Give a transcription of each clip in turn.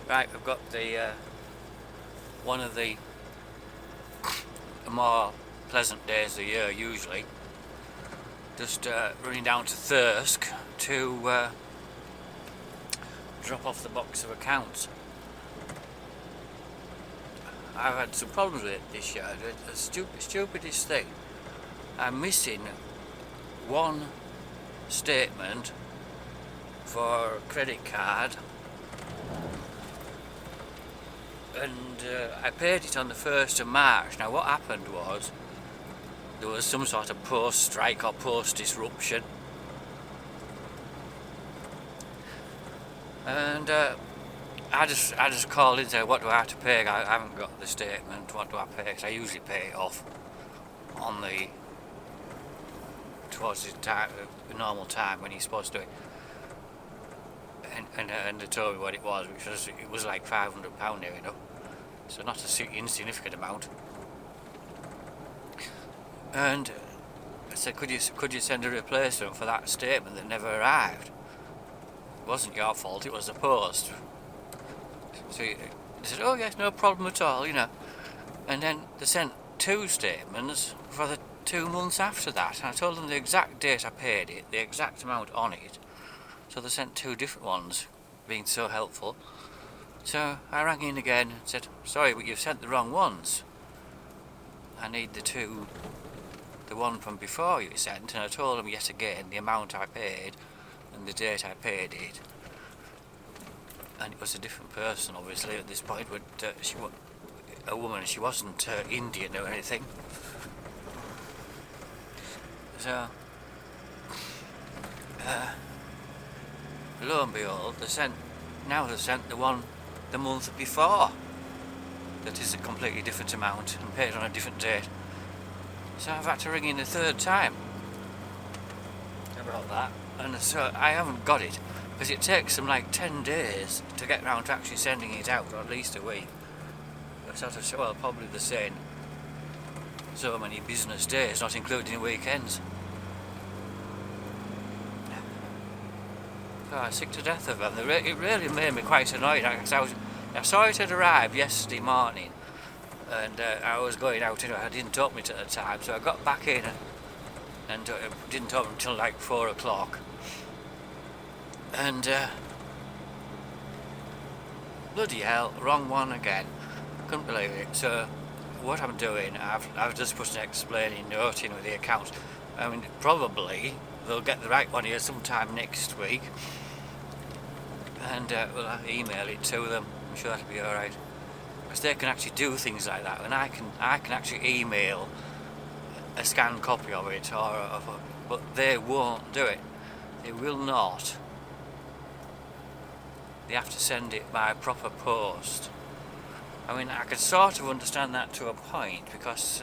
Right, I've got the one of the more pleasant days of the year usually. Just running down to Thirsk to drop off the box of accounts. I've had some problems with it this year. The stupidest thing. I'm missing one statement for a credit card, and I paid it on the 1st of March. Now what happened was there was some sort of post strike or post disruption, and I just called in and said, what do I have to pay? I haven't got the statement, what do I pay? Because I usually pay it off on the towards the normal time when you're supposed to do it. And they told me what it was, which was like £500 near enough, so not an insignificant amount. And I said, could you send a replacement for that statement that never arrived? It wasn't your fault, it was the post. So they said, oh yes, no problem at all, And then they sent two statements for the 2 months after that, and I told them the exact date I paid it, the exact amount on it. So they sent two different ones, being so helpful. So I rang in again and said, sorry, but you've sent the wrong ones. I need the one from before you sent, and I told them yet again the amount I paid and the date I paid it. And it was a different person, obviously, at this point, but she was a woman, she wasn't Indian or anything. So, lo and behold, they've sent the one the month before that is a completely different amount and paid on a different date. So I've had to ring in a third time about that, and so I haven't got it because it takes them like 10 days to get round to actually sending it out, or at least a week. Sort of, well, probably the same. So many business days, not including weekends. Oh, I'm sick to death of them. It really made me quite annoyed. I saw it had arrived yesterday morning, and I was going out. I didn't open it at the time, so I got back in and didn't open until like 4 o'clock. And bloody hell, wrong one again. Couldn't believe it. So what I'm doing, I've just put an explaining note in with the account. I mean, probably they'll get the right one here sometime next week, and we'll email it to them. I'm sure that'll be all right, because they can actually do things like that, and I can actually email a scanned copy of it, but they won't do it. They will not. They have to send it by proper post. I mean, I could sort of understand that to a point, because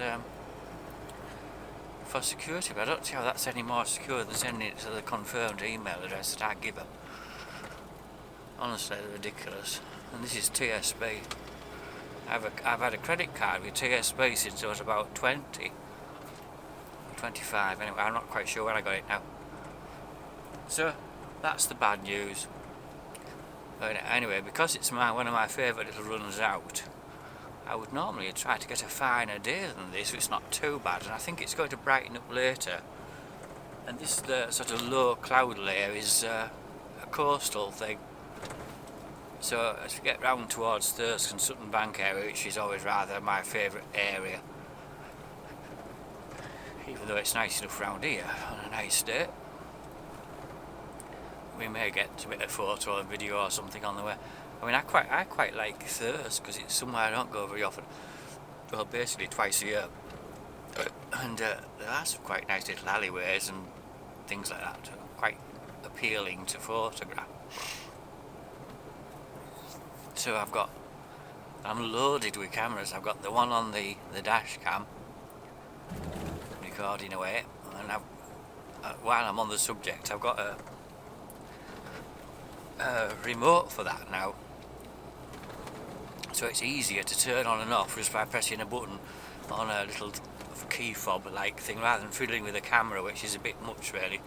for security, but I don't see how that's any more secure than sending it to the confirmed email address that I give them. Honestly, they're ridiculous. And this is TSB. I've had a credit card with TSB since I was about 20, 25. Anyway, I'm not quite sure when I got it now. So that's the bad news. But anyway, because it's one of my favourite little runs out, I would normally try to get a finer day than this, so it's not too bad, and I think it's going to brighten up later. And this sort of low cloud layer is a coastal thing. So as we get round towards Thirsk and Sutton Bank area, which is always rather my favourite area, even though it's nice enough round here on a nice day, we may get a bit of photo and video or something on the way. I mean, I quite like Thirsk because it's somewhere I don't go very often. Well, basically twice a year. And there are some quite nice little alleyways and things like that, quite appealing to photograph. So I'm loaded with cameras. I've got the one on the dash cam, recording away, and while I'm on the subject, I've got a remote for that now, so it's easier to turn on and off just by pressing a button on a little key fob like thing, rather than fiddling with the camera, which is a bit much really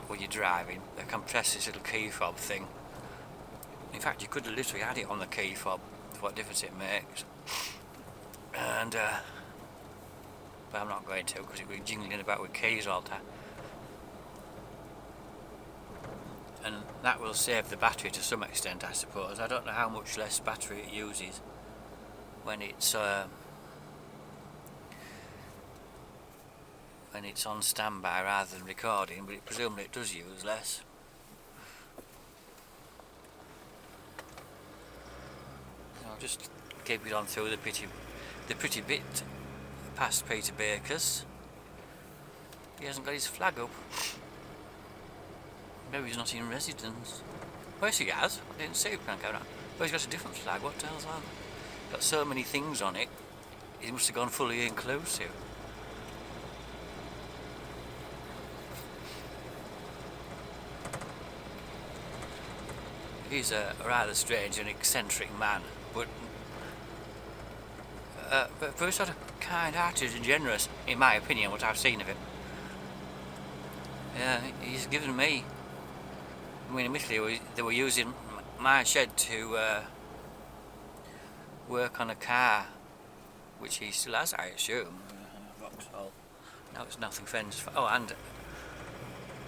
when you're driving. I can press this little key fob thing In fact, you could have literally had it on the key fob, what difference it makes. And but I'm not going to, because it will be jingling about with keys all the time. And that will save the battery to some extent, I suppose. I don't know how much less battery it uses when it's on standby rather than recording, but presumably it does use less. I'll just keep it on through the pretty bit past Peter Baker's. He hasn't got his flag up. Maybe he's not in residence. Oh yes, he has. I didn't see it when I came around. Oh, he's got a different flag. What the hell's that? Got so many things on it. He must have gone fully inclusive. He's a rather strange and eccentric man, but very sort of kind-hearted and generous, in my opinion, what I've seen of him. He's given me. I mean, initially they were using my shed to work on a car, which he still has, I assume. Vauxhall. No, it's nothing fenced. Oh, and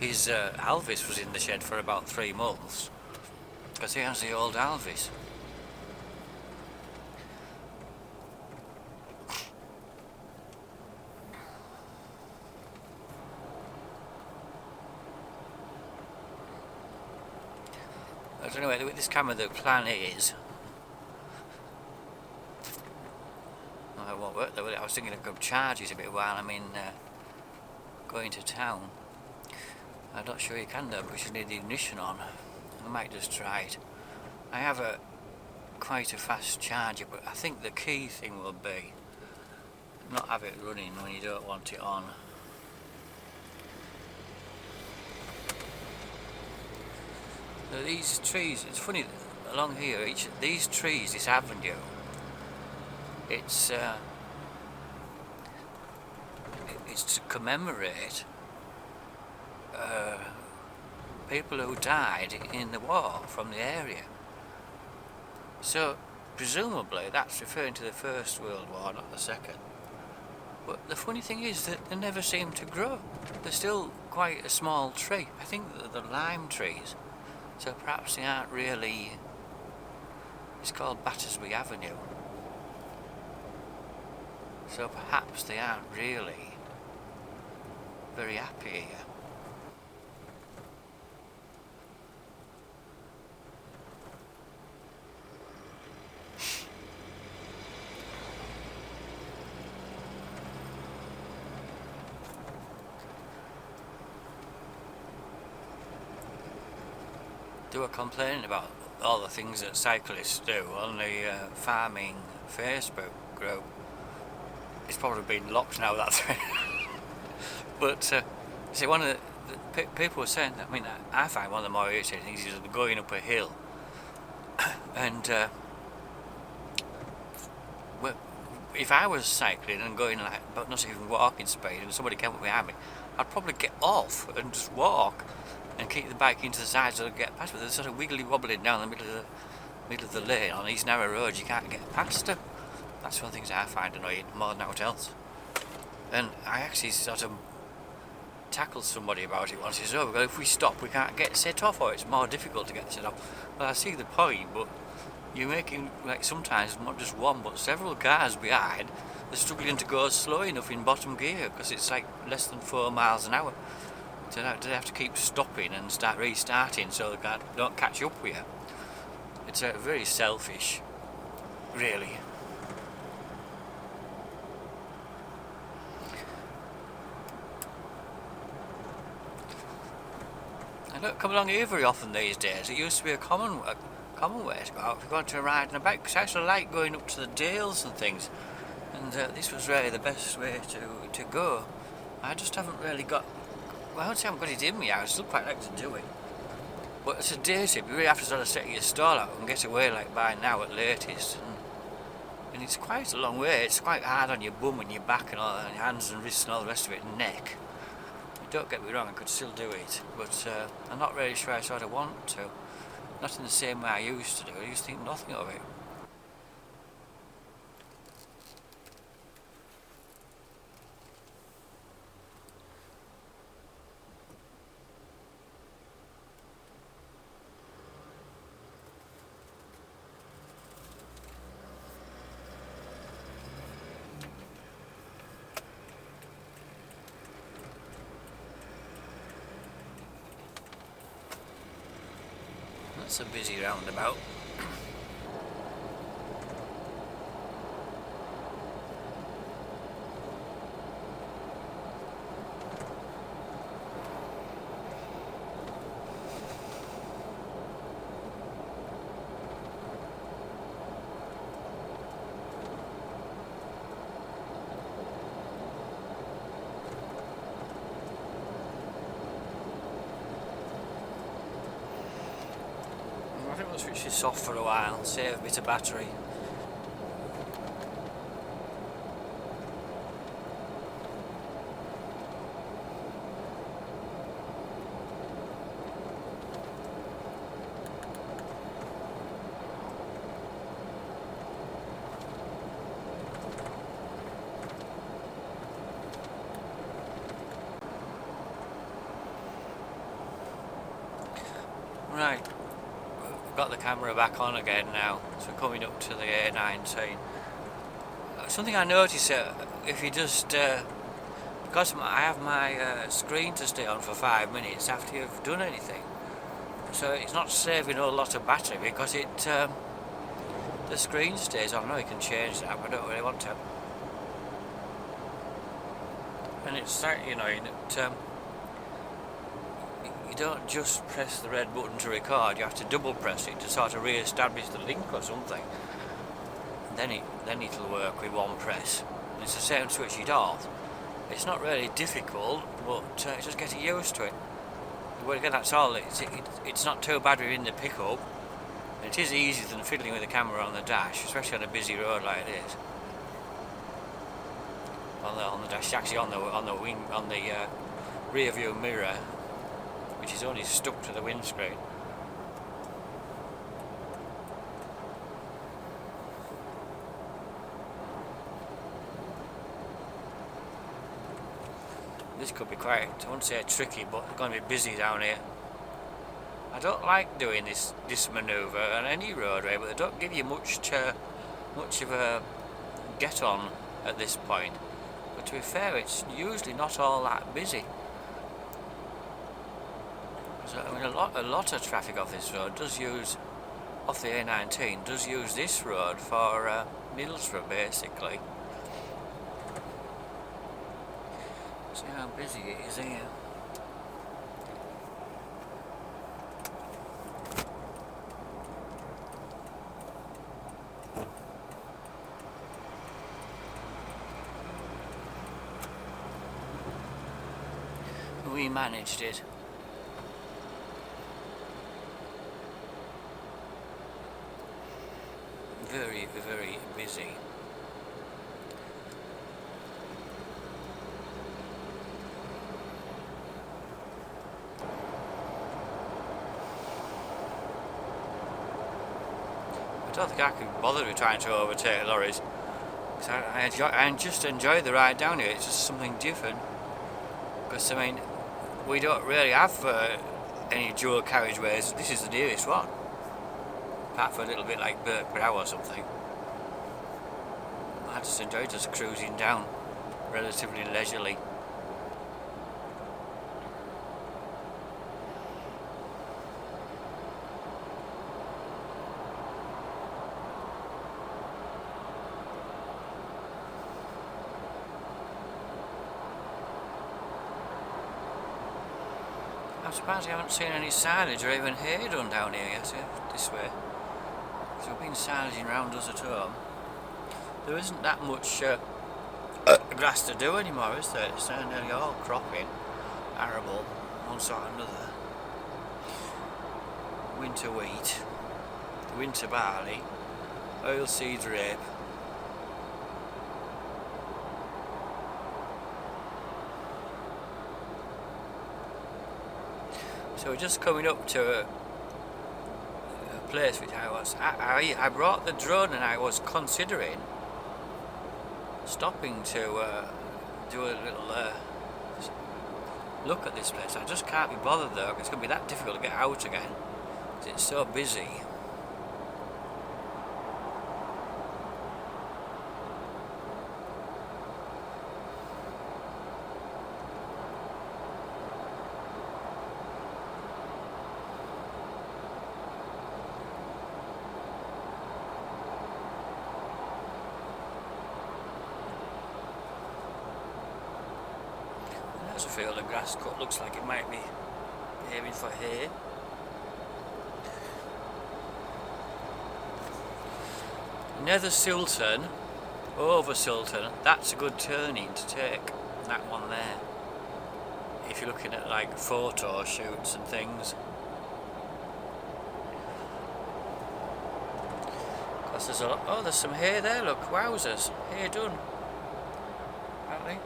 his Alvis was in the shed for about 3 months, because he has the old Alvis. But anyway, with this camera, the plan is. Well, it won't work though. I was thinking I could charge it a bit while I'm in going to town. I'm not sure you can though, because you need the ignition on. I might just try it. I have quite a fast charger, but I think the key thing will be not have it running when you don't want it on. So these trees, it's funny, along here, these trees, this avenue, it's to commemorate people who died in the war from the area. So presumably that's referring to the First World War, not the Second. But the funny thing is that they never seem to grow. They're still quite a small tree. I think they're lime trees. So perhaps they aren't really. It's called Battersby Avenue. So perhaps they aren't really very happy here. They were complaining about all the things that cyclists do on the farming Facebook group. It's probably been locked now, that thread. But see, one of the people were saying that, I mean, I find one of the more irritating things is going up a hill and well, if I was cycling and going like, but not even walking speed, and somebody came up behind me, I'd probably get off and just walk and kick the bike into the side so I get past. But they're sort of wiggly wobbling down the middle of the lane on these narrow roads. You can't get past them. That's one of the things I find annoying more than anything else. And I actually sort of tackled somebody about it once. He said, "Oh, well, if we stop, we can't get set off, or it's more difficult to get set off." Well, I see the point, but you're making, like, sometimes not just one but several cars behind. They're struggling to go slow enough in bottom gear because it's like less than 4 miles an hour. So they have to keep stopping and start restarting so they don't catch up with you. It's very selfish, really. I don't come along here very often these days. It used to be a common way to go out if you're going to ride on a bike, because I actually like going up to the dales and things, and this was really the best way to go. I just haven't really got. Well, I won't say I haven't got it in me. I would still quite like to do it. But it's a day trip. You really have to sort of set your stall out and get away like by now at latest. And it's quite a long way. It's quite hard on your bum and your back and all, and your hands and wrists and all the rest of it, and neck. Don't get me wrong, I could still do it. But I'm not really sure I sort of want to. Not in the same way I used to do. I used to think nothing of it. That's a busy roundabout. I think we'll switch this off for a while, save a bit of battery. Right. Got the camera back on again now, so we're coming up to the A19. Something I noticed, if you just, because I have my screen to stay on for 5 minutes after you've done anything, so it's not saving a lot of battery because it, the screen stays on. I know you can change that, but I don't really want to. And it's like, you know, you don't just press the red button to record, you have to double press it to sort of re-establish the link or something. And then it'll work with one press. And it's the same to switch it off. It's not really difficult, but it's just getting used to it. Well, again, that's all. It's not too bad within the pickup. And it is easier than fiddling with the camera on the dash, especially on a busy road like this. On the dash, actually on the rear view mirror, which is only stuck to the windscreen. This could be quite, I won't say tricky, but it's going to be busy down here. I don't like doing this manoeuvre on any roadway, but they don't give you much of a get on at this point. But to be fair, it's usually not all that busy. So, I mean, a lot of traffic off this road does use, off the A19, does use this road for Middlesbrough, basically. See how busy it is here. We managed it. Very, very busy. I don't think I could bother with trying to overtake lorries. I just enjoy the ride down here. It's just something different. Because I mean, we don't really have any dual carriageways. This is the nearest one. Apart from a little bit like Birkbrow or something. I just enjoy just cruising down relatively leisurely. I'm surprised I haven't seen any signage or even hay done down here yet, this way. So we've been signaging round us at home. There isn't that much grass to do anymore, is there? It's nearly all cropping, arable, one sort or another. Winter wheat, winter barley, oilseed rape. So we're just coming up to place which I brought the drone and I was considering stopping to do a little look at this place. I just can't be bothered though. It's going to be that difficult to get out again. It's so busy. There's a field of grass cut. Looks like it might be aiming for hay. Nether Silton, over Silton, that's a good turning to take, that one there, if you're looking at like photo shoots and things. Because there's a lot, oh, there's some hay there, look, wowzers, hay done, apparently.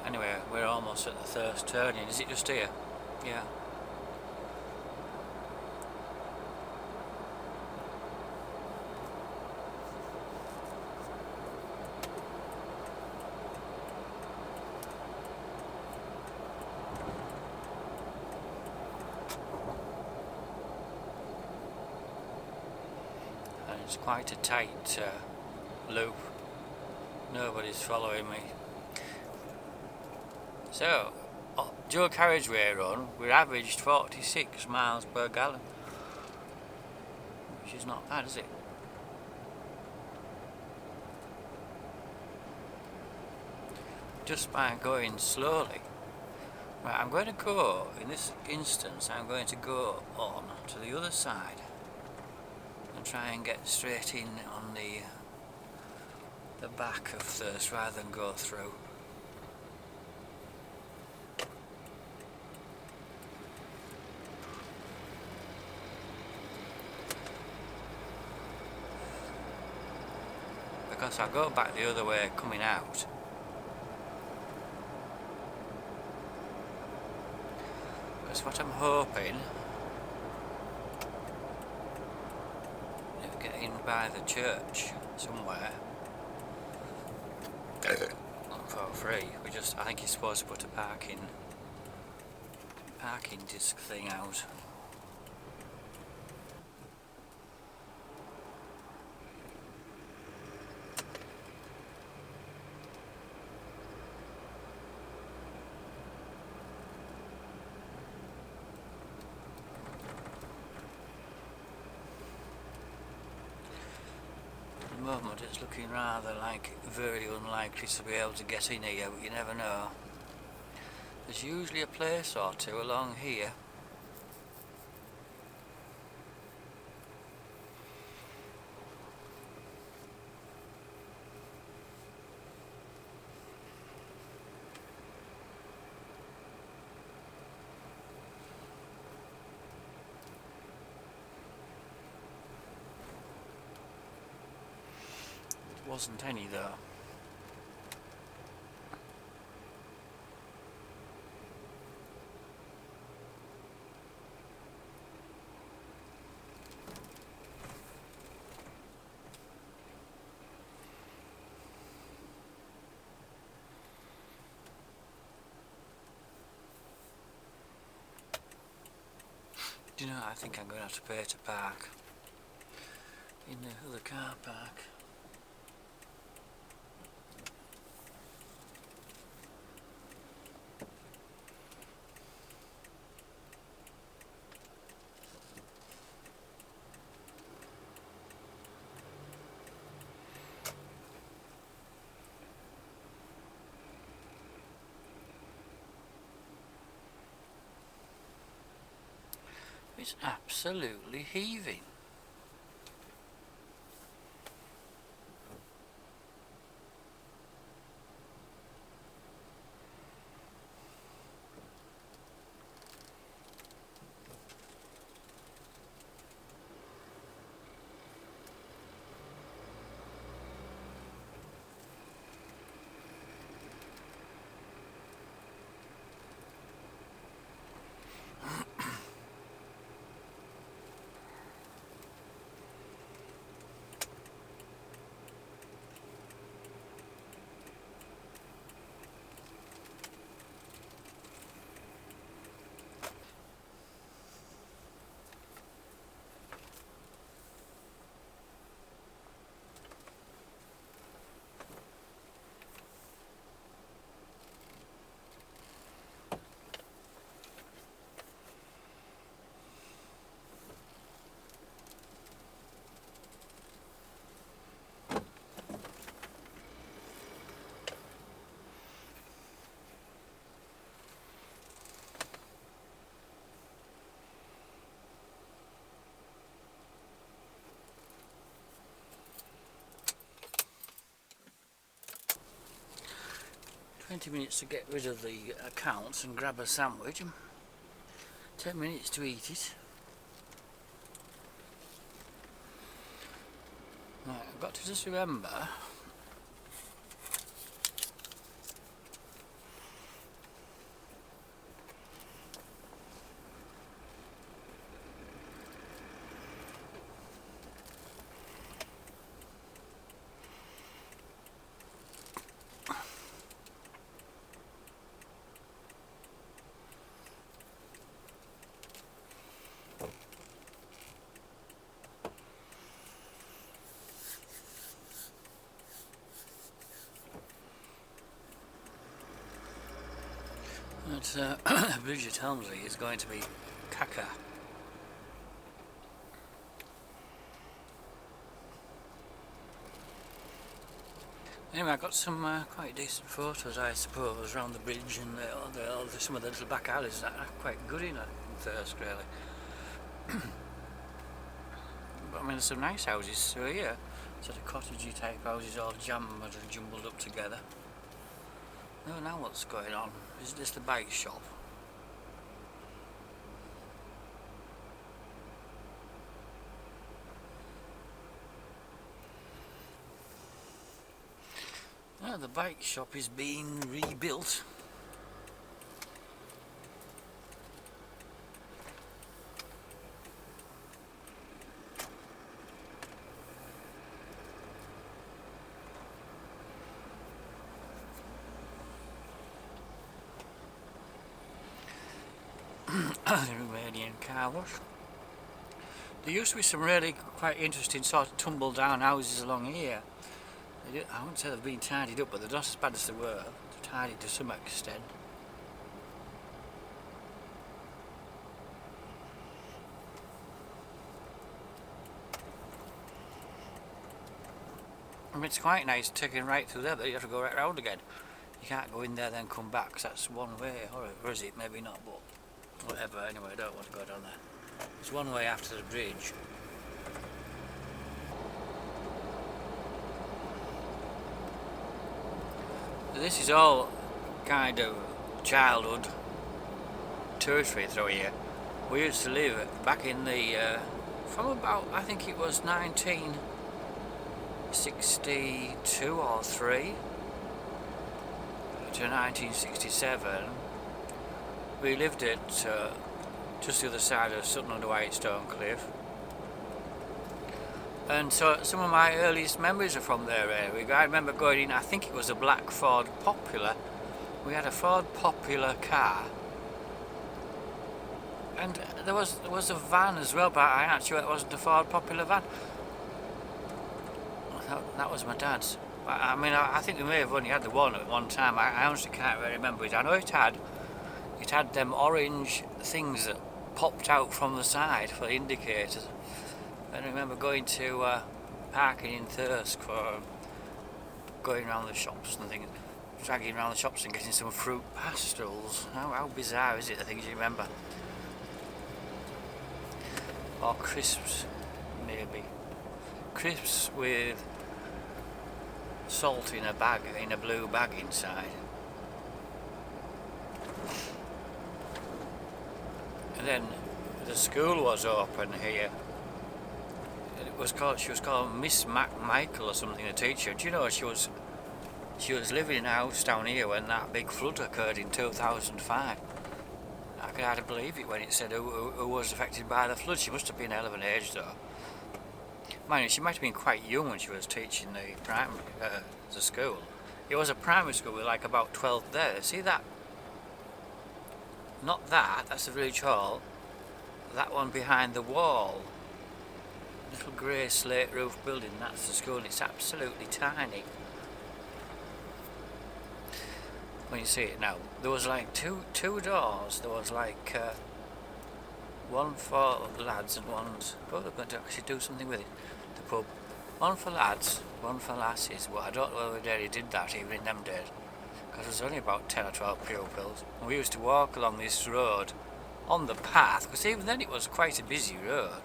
Anyway, we're almost at the Thirsk turning. Is it just here? Yeah. And it's quite a tight loop. Nobody's following me. So, dual carriageway run, we're averaged 46 miles per gallon, which is not bad, is it? Just by going slowly. Right, I'm going to go, in this instance, I'm going to go on to the other side and try and get straight in on the back of Thirsk rather than go through. Because I'll go back the other way coming out. That's what I'm hoping. If get in by the church somewhere for free. I think you're supposed to put a parking disc thing out. At the moment it's looking rather like very unlikely to be able to get in here, but you never know. There's usually a place or two along here. Wasn't any though. Do you know, I think I'm going to have to pay to park in the other car park. It's absolutely heaving. $20 to get rid of the accounts and grab a sandwich, and 10 minutes to eat it. Right, I've got to just remember that the bridge at Helmsley is going to be caca. Anyway, I got some quite decent photos, I suppose, around the bridge and some of the little back alleys that are quite good in Thirsk, really. But I mean, there's some nice houses through here, sort of cottagey type houses, all jammed and jumbled up together. Oh, now what's going on? Is this the bike shop? Oh, the bike shop is being rebuilt. The Romanian car wash. There used to be some really quite interesting sort of tumble down houses along here. I wouldn't say they've been tidied up, but they're not as bad as they were. They're tidied to some extent. I mean, it's quite nice taking right through there, but you have to go right round again. You can't go in there then come back, because that's one way, or is it? Maybe not, but whatever. Anyway, I don't want to go down there. It's one way after the bridge. This is all kind of childhood territory through here. We used to live back in the, from about, I think it was 1962 or 3 to 1967. We lived at just the other side of Sutton-under-Whitestone Cliff. And so some of my earliest memories are from their area. I remember going in, I think it was a black Ford Popular. We had a Ford Popular car. And there was a van as well, but I actually it wasn't a Ford Popular van. That was my dad's. I mean, I think we may have only had the one at one time. I honestly can't really remember it. I know it had them orange things that popped out from the side for the indicators. And I remember going to parking in Thirsk for going around the shops and things, dragging around the shops and getting some fruit pastilles. How bizarre is it, the things you remember? or crisps, maybe. Crisps with salt in a bag, in a blue bag inside. And then the school was open here. It was called, she was called Miss Michael or something, the teacher. Do you know she was living in a house down here when that big flood occurred in 2005. I could hardly believe it when it said who was affected by the flood. She must have been a hell of an age though. Mind you, she might have been quite young when she was teaching the school. It was a primary school with like about 12 there. See that? Not that, that's the village hall. That one behind the wall. Little grey slate roof building, that's the school, and it's absolutely tiny. When you see it now, there was like two doors. There was like one for lads and one's. Oh, they're going to actually do something with it. The pub. One for lads, one for lasses. Well, I don't know whether they did that even in them days, because there was only about 10 or 12 pupils. And we used to walk along this road on the path, because even then it was quite a busy road.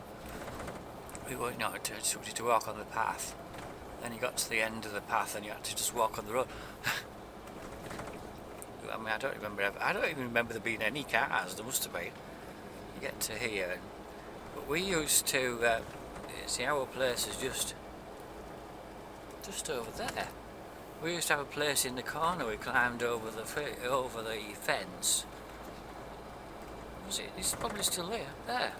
We were not to walk on the path. Then you got to the end of the path and you had to just walk on the road. I mean, I don't even remember there being any cars. There must have been. You get to here, but we used to see our place is just over there. We used to have a place in the corner. We climbed over the fence. Was it? It's probably still there,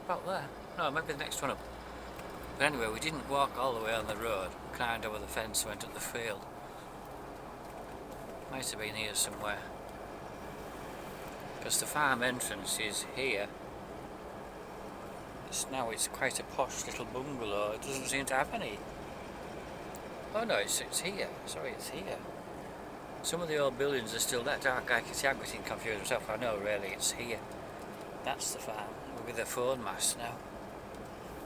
about there. No, maybe the next one up. But anyway, we didn't walk all the way on the road. We climbed over the fence, went up the field. Might have been here somewhere, because the farm entrance is here. Now it's quite a posh little bungalow. It doesn't seem to have any. Oh no, it's here. Sorry, it's here. Some of the old buildings are still there. Dark. I can see I'm getting confused myself. I know, really, it's here. That's the farm with the phone mast now.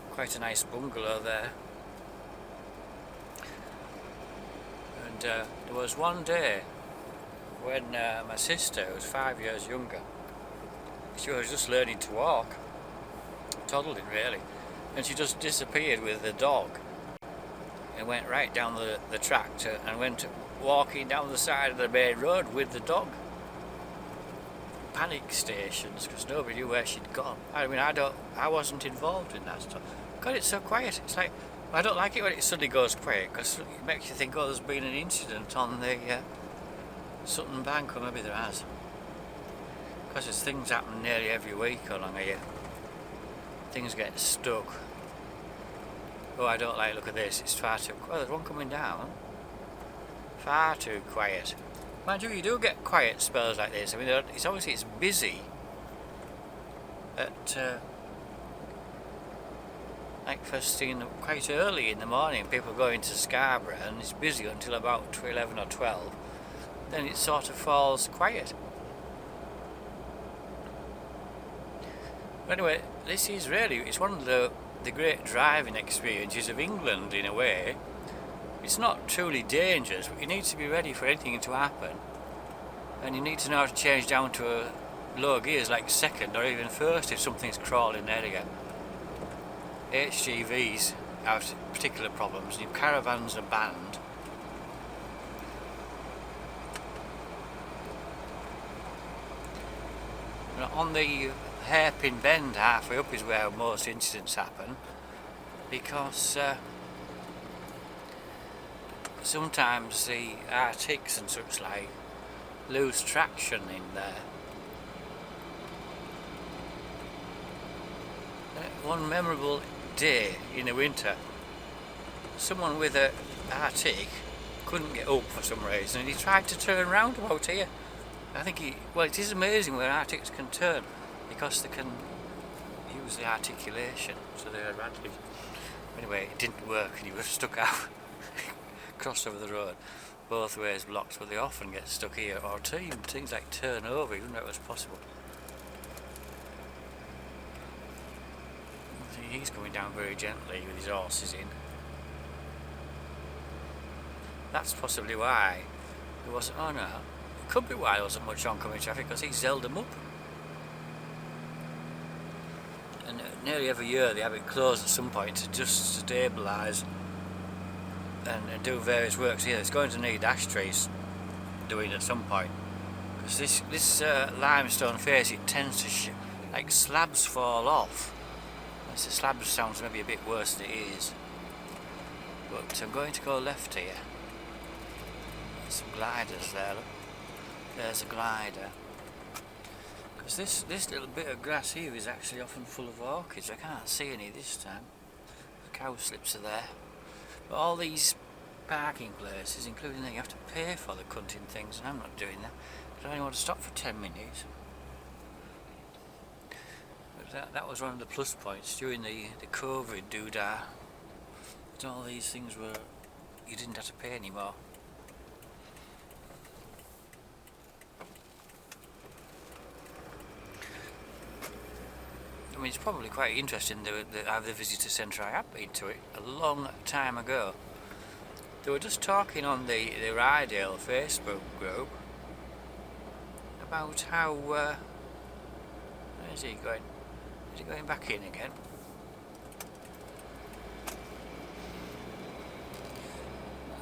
Quite a nice bungalow there. And there was one day when my sister, who was 5 years younger, she was just learning to walk, toddling really, and she just disappeared with the dog and went right down the track and went walking down the side of the main road with the dog. Panic stations, because nobody knew where she'd gone. I mean, I wasn't involved in that stuff. God, it's so quiet. It's like, I don't like it when it suddenly goes quiet, because it makes you think, oh, there's been an incident on the Sutton Bank, or maybe there has. Because there's things happen nearly every week along here. Things get stuck. Oh, I don't like the look of this. It's far too quiet. Oh, there's one coming down. Far too quiet. Mind you, you do get quiet spells like this. I mean, it's busy at like first thing, quite early in the morning. People go into Scarborough and it's busy until about 11 or 12. Then it sort of falls quiet. But anyway, this is really, it's one of the great driving experiences of England in a way. It's not truly dangerous, but you need to be ready for anything to happen. And you need to know how to change down to low gears like second or even first if something's crawling there again. HGVs have particular problems, and caravans are banned. On the hairpin bend halfway up is where most incidents happen, because sometimes the Arctics and such like lose traction in there. One memorable day in the winter, someone with a Arctic couldn't get up for some reason, and he tried to turn round about here. I think well, it is amazing where Arctics can turn, because they can use the articulation to their advantage. Anyway, it didn't work, and he was stuck out, crossed over the road, both ways blocked, but they often get stuck here, or even things like turn over, even though it was possible. He's coming down very gently with his horses in. That's possibly why there wasn't, oh no, it could be why there wasn't much oncoming traffic, because he's held them up. And nearly every year they have it closed at some point to just stabilise and do various works. Here, it's going to need ash trees doing at some point, because this limestone face, it tends to like slabs fall off. The slabs sounds maybe a bit worse than it is, but I'm going to go left here. There's some gliders there. Look. There's a glider. Because this little bit of grass here is actually often full of orchids. I can't see any this time. The cow slips are there. But all these parking places, including that, you have to pay for the cunting things, and I'm not doing that. I only want to stop for 10 minutes. But that was one of the plus points during the COVID doodah. All these things were, you didn't have to pay anymore. I mean, it's probably quite interesting how the visitor centre, I have been to it a long time ago. They were just talking on the Rydale Facebook group about how, where is he going? Is he going back in again?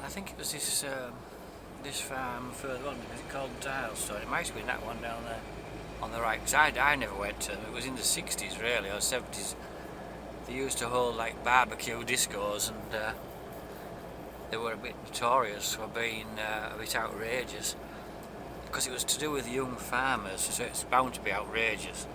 I think it was this farm further on, because it's called Dilestone. It might have been that one down there on the right, because I never went to them. It was in the 60s really, or 70s. They used to hold like barbecue discos, and they were a bit notorious for being a bit outrageous, because it was to do with young farmers, so it's bound to be outrageous.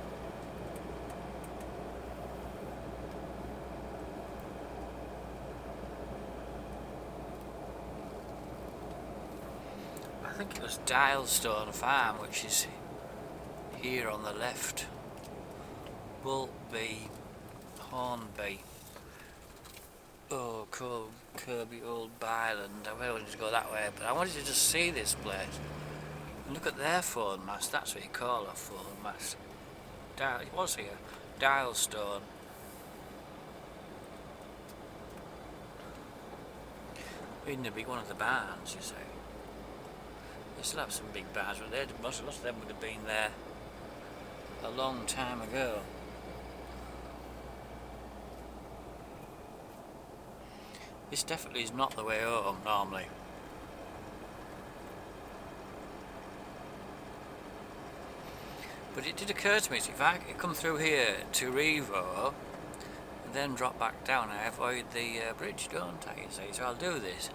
I think it was Dilestone Farm, which is here on the left. Bultby, Hornby. Oh, Kirby Old Byland. I really wanted to go that way, but I wanted to just see this place. And look at their phone mast. That's what you call a phone mast. It was here. Dilestone. In the big one of the barns, you see. They still have some big barns, but most of them would have been there a long time ago. This definitely is not the way home normally. But it did occur to me, if I come through here to Revo and then drop back down, I avoid the bridge, don't I, you see? So I'll do this.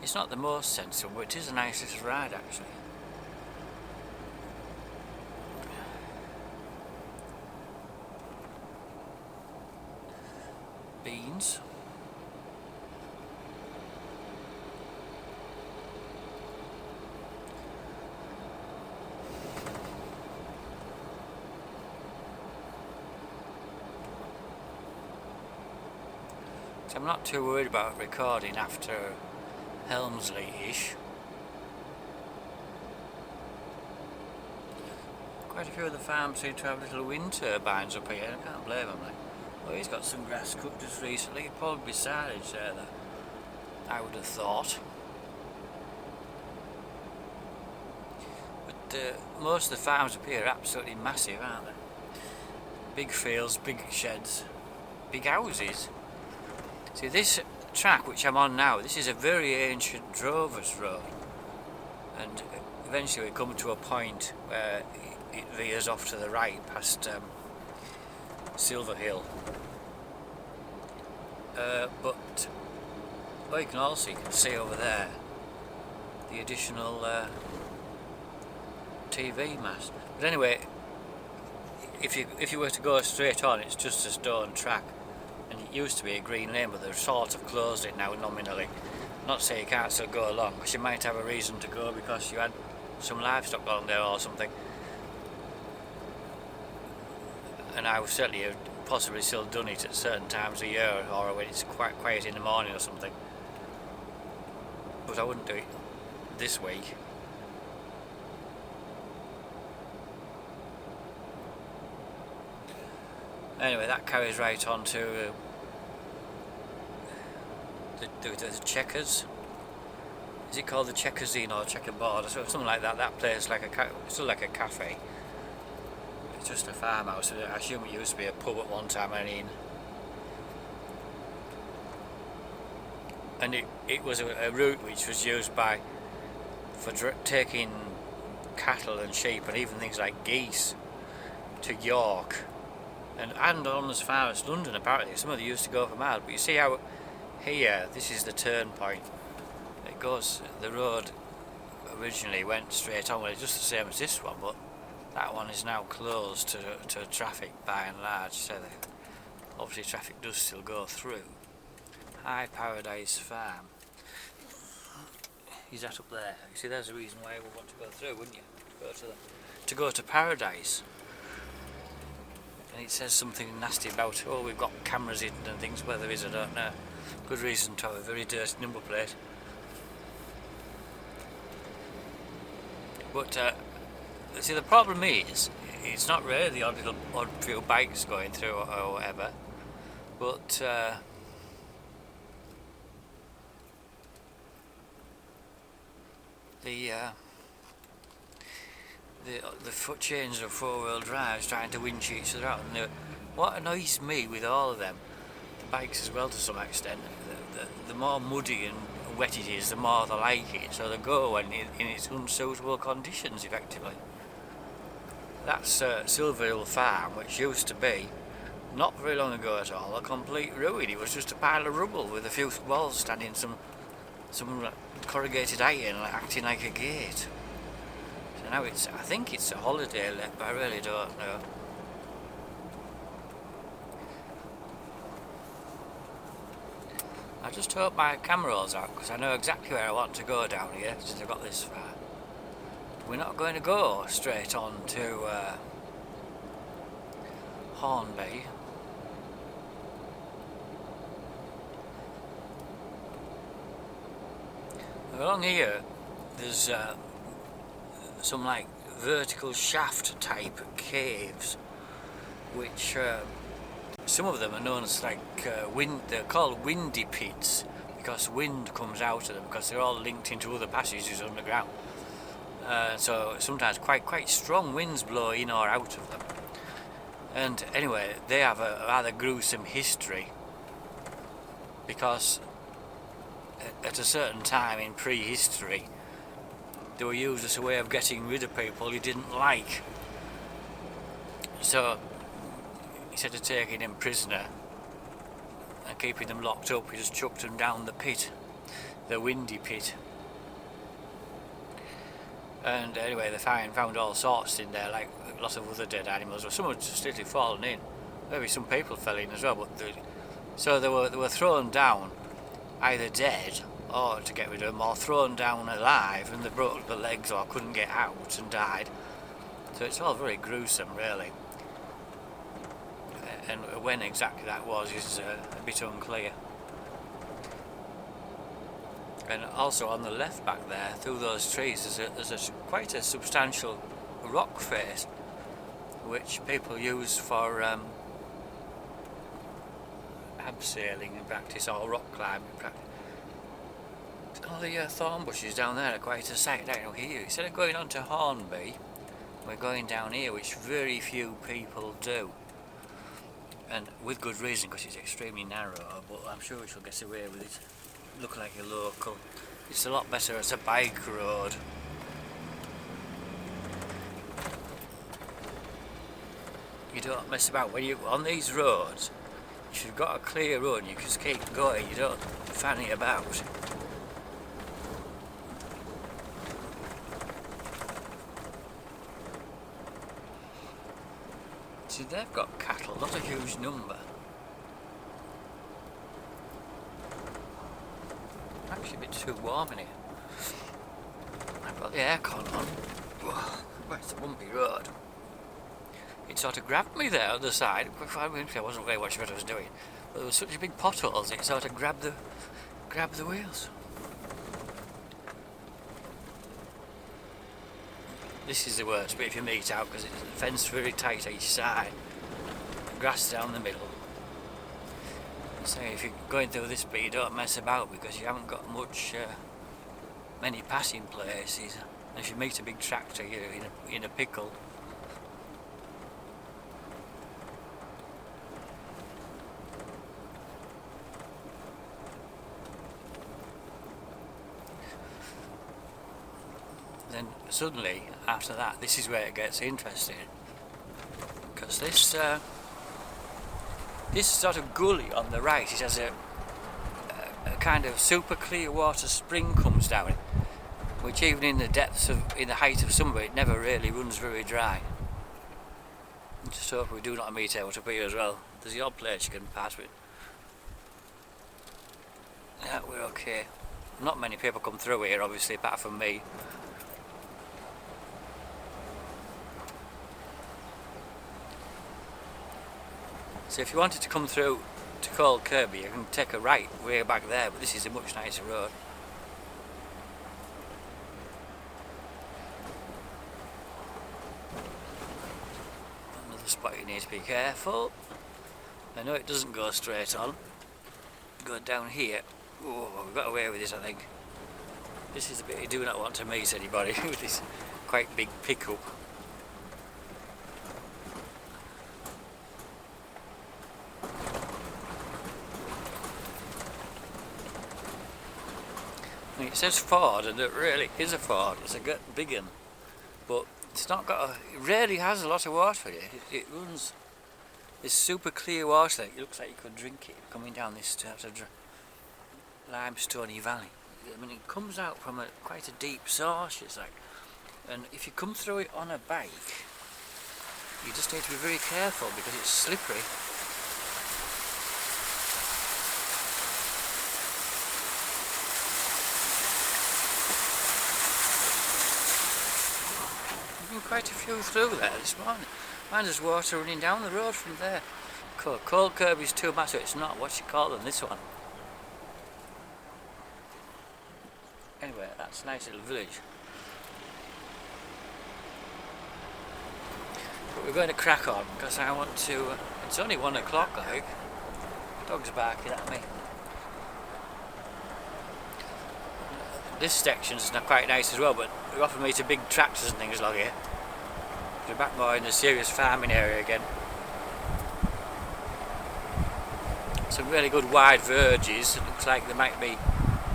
It's not the most sensible, but it is a nice little ride actually. Beans. So I'm not too worried about recording after Helmsley-ish. Quite a few of the farms seem to have little wind turbines up here. I can't blame them. Like. Well, he's got some grass cut just recently. Probably silage there, I would have thought. But most of the farms up here are absolutely massive, aren't they? Big fields, big sheds, big houses. See, this track which I'm on now, this is a very ancient drover's road, and eventually we come to a point where it veers off to the right past Silver Hill. But well, you can see over there the additional TV mast. But anyway, if you were to go straight on, it's just a stone track. And it used to be a green lane, but they've sort of closed it now nominally. Not to say you can't still go along, because you might have a reason to go because you had some livestock along there or something. And I would certainly have possibly still done it at certain times of year, or when it's quite quiet in the morning or something. But I wouldn't do it this week. Anyway, that carries right on to the Checkers. Is it called the Checkers Inn or Checkerboard or something like that? That place, still like a cafe. It's just a farmhouse. I assume it used to be a pub at one time, and it was a route which was used for taking cattle and sheep and even things like geese to York, and on as far as London apparently. Some of them used to go for miles, but you see how here, this is the turn point. It goes, the road originally went straight on, well, it's just the same as this one, but that one is now closed to traffic by and large, so obviously traffic does still go through. High Paradise Farm. Is that up there? You see, there's a reason why we want to go through, wouldn't you? To go to Paradise. And it says something nasty about, oh, we've got cameras in and things. Whether there is, I don't know. Good reason to have a very dirty number plate. But see, the problem is, it's not really the odd few bikes going through or whatever, but the foot chains of four-wheel drives trying to winch each other out. And what annoys me with all of them, the bikes as well to some extent, the more muddy and wet it is, the more they like it, so they go when in its unsuitable conditions, effectively. That's Silver Hill Farm, which used to be, not very long ago at all, a complete ruin. It was just a pile of rubble with a few walls standing, some corrugated iron acting like a gate. So now I think it's a holiday let, but I really don't know. I just hope my camera holds out, because I know exactly where I want to go down here since I've got this far. We're not going to go straight on to Hornby. Along here there's some like vertical shaft type caves, which some of them are known as like they're called windy pits because wind comes out of them, because they're all linked into other passages underground. So sometimes quite strong winds blow in or out of them. And anyway, they have a rather gruesome history, because at a certain time in prehistory they were used as a way of getting rid of people you didn't like. So instead of taking them prisoner and keeping them locked up, you just chucked them down the pit, the windy pit. And anyway, they found all sorts in there, like a lot of other dead animals, or some had just literally fallen in. Maybe some people fell in as well, but so they were thrown down either dead or to get rid of them, or thrown down alive and they broke their legs or couldn't get out and died. So it's all very gruesome, really. And when exactly that was is a bit unclear. And also on the left back there, through those trees, there's quite a substantial rock face, which people use for abseiling in practice, or rock climbing in practice. All the thorn bushes down there are quite a sight down here. Instead of going on to Hornby, we're going down here, which very few people do. And with good reason, because it's extremely narrow, but I'm sure we shall get away with it. Look like a local. It's a lot better as a bike road. You don't mess about when you on these roads. If you've got a clear road, you just keep going. You don't fanny about. See, they've got cattle, not a huge number. Actually a bit too warm in here. I've got the aircon on. Well, it's a bumpy road. It sort of grabbed me there on the side. I wasn't really watching what I was doing, but there were such big potholes, it sort of grabbed the wheels. This is the worst bit if you meet out, because it's fenced very tight each side. Grass down the middle. So if you're going through this bit, you don't mess about, because you haven't got many passing places. If you meet a big tractor, you're in a pickle. suddenly, after that, this is where it gets interesting. Because this sort of gully on the right, it has a kind of super clear water spring comes down, which even in the height of summer, it never really runs very dry. Just hope we do not meet out up here as well. There's the odd place you can pass with. Yeah, we're okay. Not many people come through here, obviously, apart from me. So if you wanted to come through to Cold Kirby, you can take a right way back there, but this is a much nicer road. Another spot you need to be careful. I know it doesn't go straight on. Go down here. Oh, we've got away with this, I think. This is the bit you do not want to meet anybody with this quite big pickup. It says Ford, and it really is a Ford. It's a big one, but it's not got it rarely has a lot of water in it. It runs this super clear water. It looks like you could drink it coming down this sort of limestoney valley. I mean, it comes out from quite a deep source, it's like, and if you come through it on a bike, you just need to be very careful because it's slippery. Quite a few through there this morning. And there's water running down the road from there. Cold Kirby's too massive, it's not what you call them, this one. Anyway, that's a nice little village. But we're going to crack on because I want to. It's only 1 o'clock, I think. Dog's barking at me. This section's not quite nice as well, but we often meet big tractors and things along here. We're back more in the serious farming area again. Some really good wide verges. It looks like they might be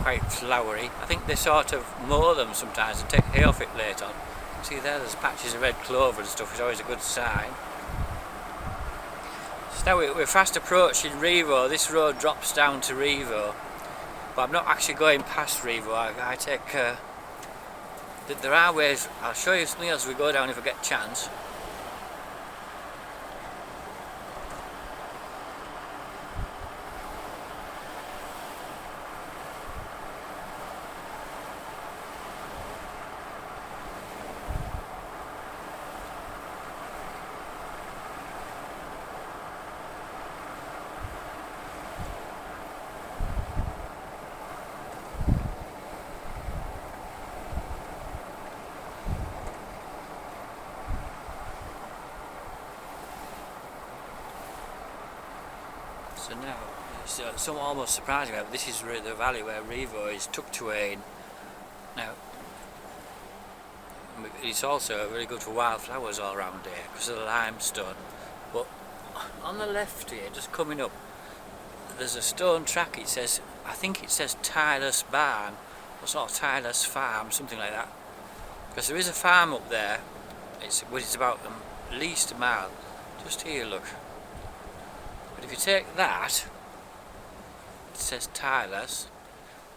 quite flowery. I think they sort of mow them sometimes and take hay off it later on. See there's patches of red clover and stuff, it's always a good sign. So now we're fast approaching Revo. This road drops down to Revo, but I'm not actually going past Revo. I take there are ways. I'll show you something else as we go down if I get a chance. So now, it's some almost surprising, but this is the valley where Revo is tucked away in. Now, it's also very good for wildflowers all around here because of the limestone. But on the left here, just coming up, there's a stone track. It says, I think it says Tyler's Barn, or sort of Tyler's Farm, something like that. Because there is a farm up there. It's about at least a mile. Just here, look. But if you take that, it says Tyler's,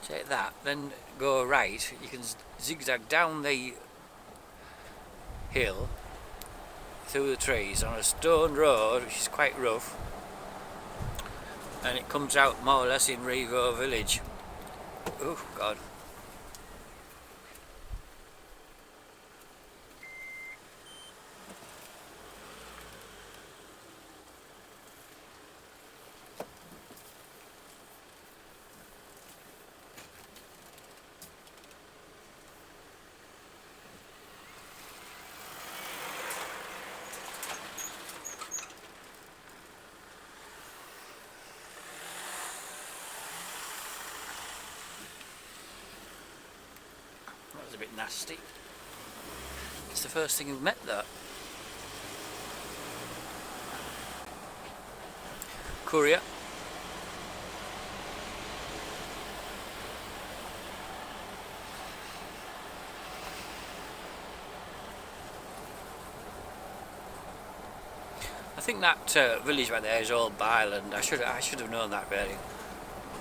take that, then go right, you can zigzag down the hill through the trees on a stone road which is quite rough, and it comes out more or less in Revo village. Oh God. A bit nasty. It's the first thing we've met though. Courier. I think that village right there is Old Byland. I should have known that really.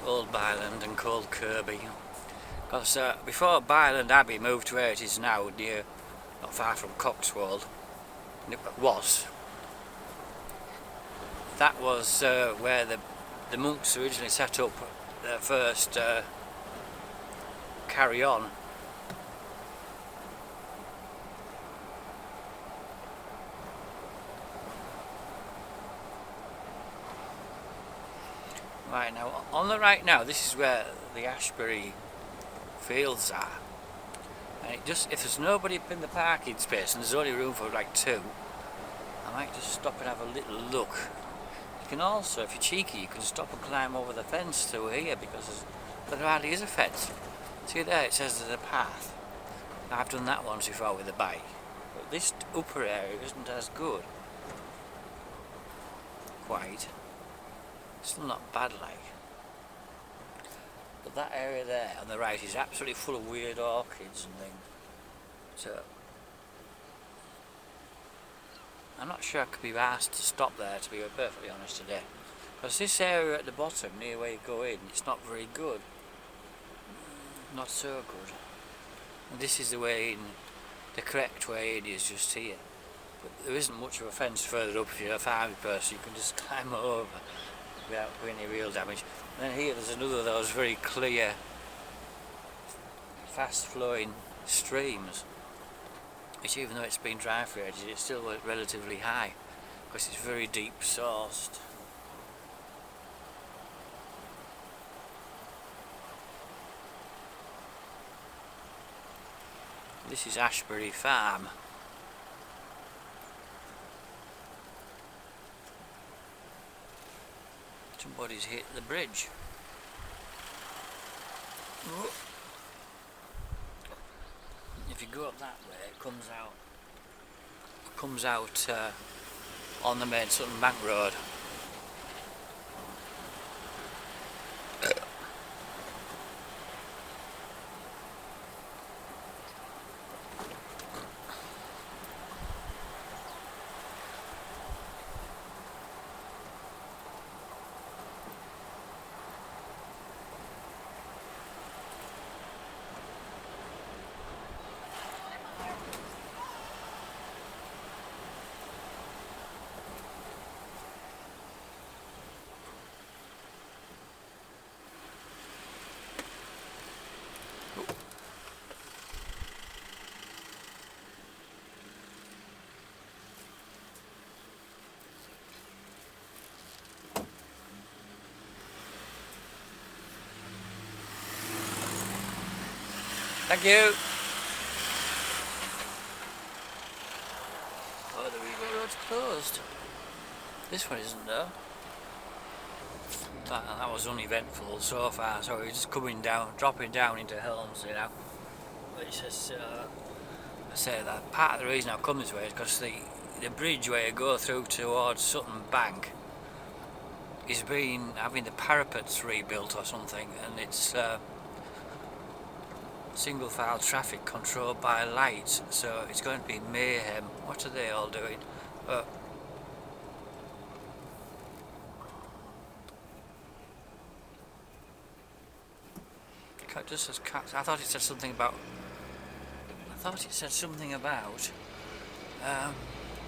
Old Byland and called Kirby. Because before Byland Abbey moved to where it is now, near, not far from Coxwold, and it was. That was where the monks originally set up their first carry on. Right now, on the right now, this is where the Ashbury fields are. And it just, if there's nobody up in the parking space, and there's only room for like two, I might just stop and have a little look. You can also, if you're cheeky, you can stop and climb over the fence through here, because there hardly is a fence. See there, it says there's a path. I've done that once before with a bike. But this upper area isn't as good. Quite. Still not bad like. But that area there on the right is absolutely full of weird orchids and things. So I'm not sure I could be asked to stop there, to be perfectly honest today. Because this area at the bottom, near where you go in, it's not very good. Not so good. And this is the way in, the correct way in is just here. But there isn't much of a fence further up if you're a farming person, you can just climb over without doing any real damage. And then here there's another of those very clear, fast flowing streams, which even though it's been dry for ages, it's still relatively high, because it's very deep sourced. This is Ashbury Farm. Somebody's hit the bridge. If you go up that way, it comes out on the main Sutton Bank Road. Thank you. Oh, the Regal Road's closed. This one isn't though. That was uneventful so far, so we're just coming down, dropping down into Helmsley now. Which is, I say that part of the reason I've come this way is because the bridge where you go through towards Sutton Bank is having the parapets rebuilt or something, and it's single file traffic controlled by lights, so it's going to be mayhem. What are they all doing? Just says cats. I thought it said something about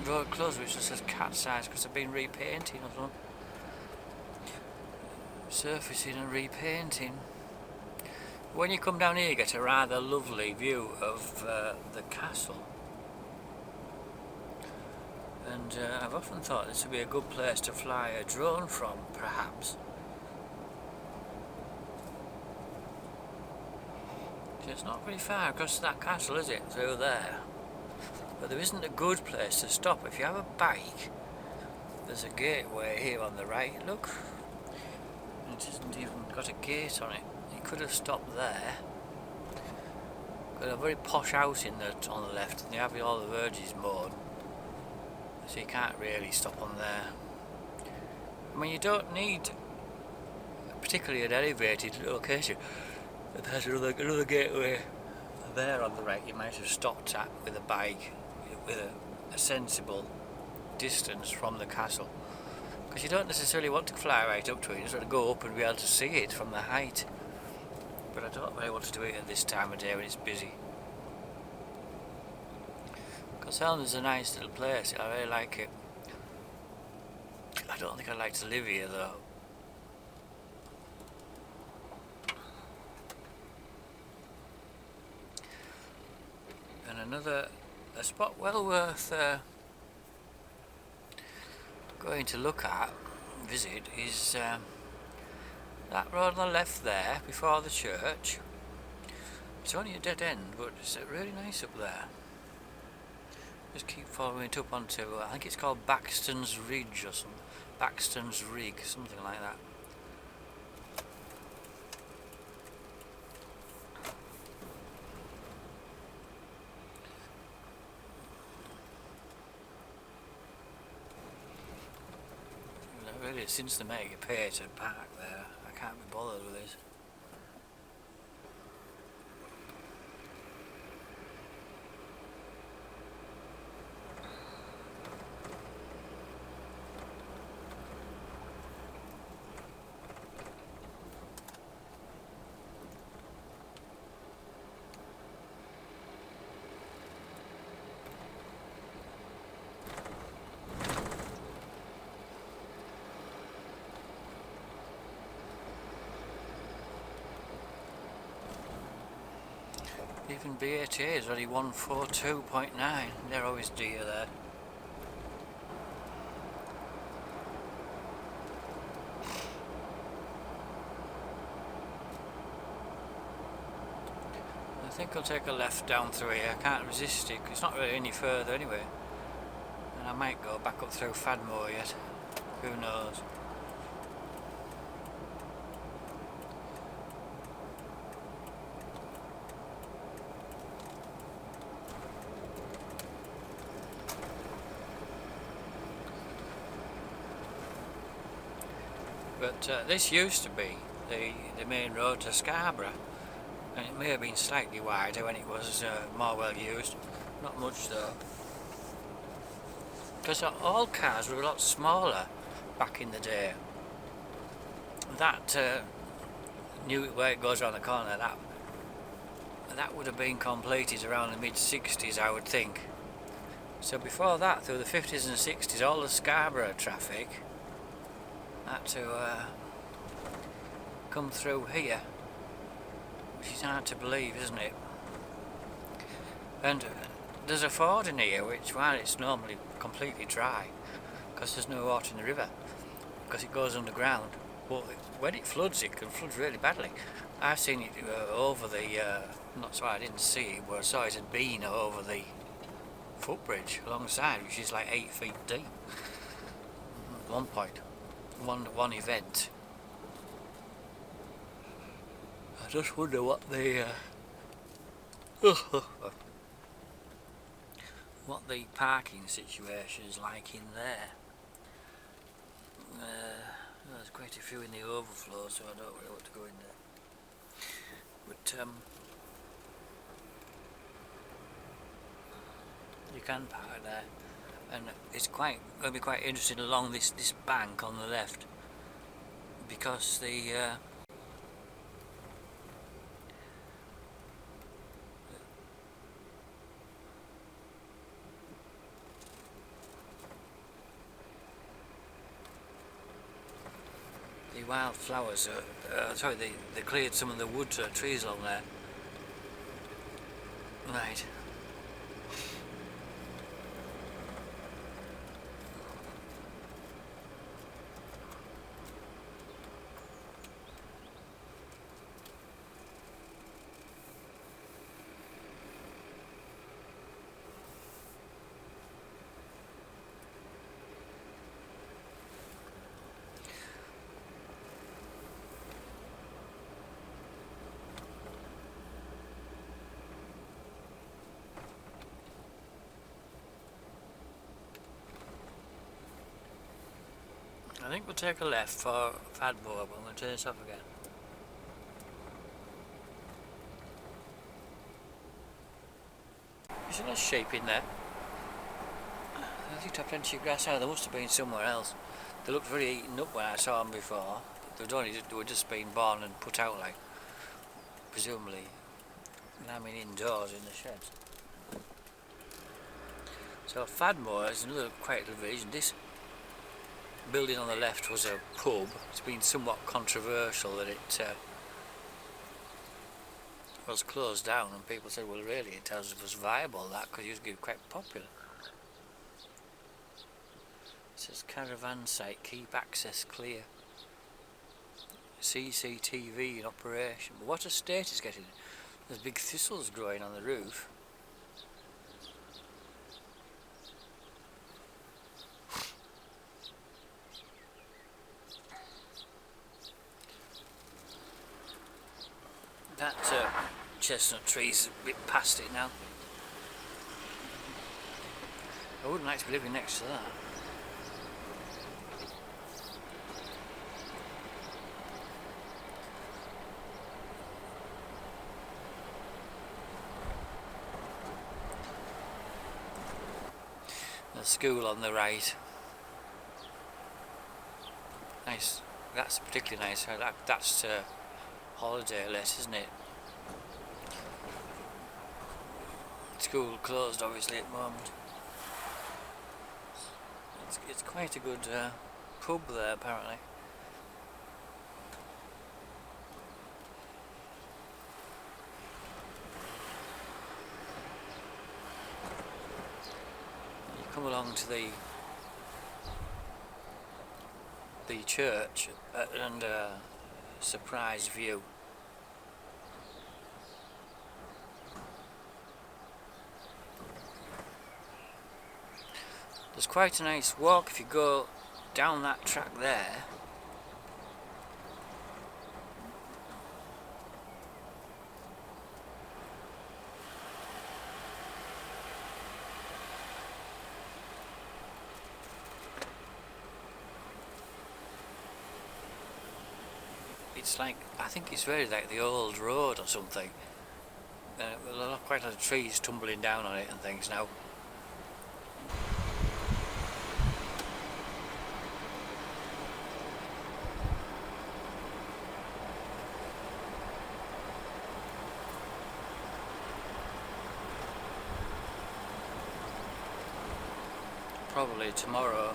road closed, which just says cat size because they've been repainting or something. Surfacing and repainting. When you come down here, you get a rather lovely view of the castle. And I've often thought this would be a good place to fly a drone from, perhaps. It's not very far across that castle, is it? Through there. But there isn't a good place to stop. If you have a bike, there's a gateway here on the right, look. And it hasn't even got a gate on it. You could have stopped there. Got a very posh house on the left, and you have all the verges mowed. So you can't really stop on there. I mean, you don't need particularly an elevated location. There's another gateway there on the right you might have stopped at with a bike, with a sensible distance from the castle, because you don't necessarily want to fly right up to it. You just want to go up and be able to see it from the height. But I don't really want to do it at this time of day when it's busy. Because Helmsley is a nice little place. I really like it. I don't think I'd like to live here though. And a spot well worth going to look at, visit, is that road on the left there before the church. It's only a dead end, but it's really nice up there. Just keep following it up onto, I think it's called Baxton's Ridge or something. Baxton's Rig, something like that. Really, since they make you pay to park there, I can't be bothered with this. Even BHA is already 142.9. They're always dear there. I think I'll take a left down through here. I can't resist it, 'cause it's not really any further anyway. And I might go back up through Fadmore yet. Who knows? But this used to be the main road to Scarborough, and it may have been slightly wider when it was more well used. Not much though, because all cars were a lot smaller back in the day. That new where it goes around the corner, that would have been completed around the mid-60s, I would think. So before that, through the 50s and 60s, all the Scarborough traffic had to come through here, which is hard to believe, isn't it? And there's a ford in here, which, while it's normally completely dry, because there's no water in the river, because it goes underground, but when it floods, it can flood really badly. I've seen it over the, not so I didn't see it, but I saw it had been over the footbridge alongside, which is like 8 feet deep at one point. One event. I just wonder what the what the parking situation is like in there. There's quite a few in the overflow, so I don't really want to go in there. But you can park there. And it's going to be quite interesting along this bank on the left, because the wildflowers sorry, they cleared some of the wood trees along there. Right. I think we'll take a left for Fadmore, but I'm going to turn this off again. There's a lot of sheep in there. seem to have plenty of grass now. They must have been somewhere else. They looked very eaten up when I saw them before. They were just being born and put out, like, presumably lambing indoors in the sheds. So Fadmore is another quiet little village. This building on the left was a pub. It's been somewhat controversial that it was closed down, and people said, well, really, it was viable, that, because it used to be quite popular. It says caravan site, keep access clear. CCTV in operation. But what a state it's getting. There's big thistles growing on the roof. That chestnut tree's a bit past it now. I wouldn't like to be living next to that. The school on the right. Nice. That's particularly nice. That's holiday let, isn't it? School closed obviously at the moment. It's quite a good pub there apparently. You come along to the church and surprise view. There's quite a nice walk if you go down that track there. It's like, I think it's very like the old road or something. Quite a lot of trees tumbling down on it and things now. Probably tomorrow.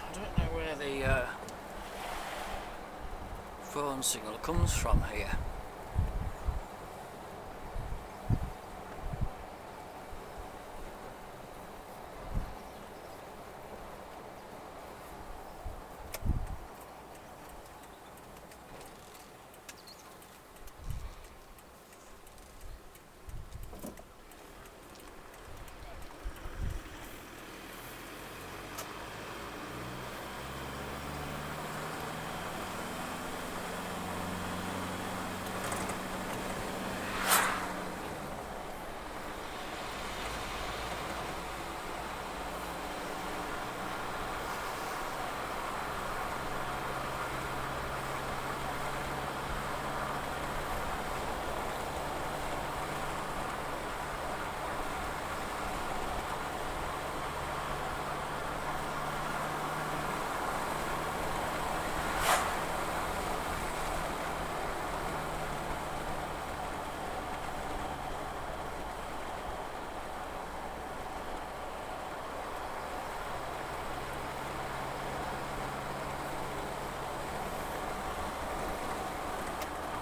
I don't know where the phone signal comes from here.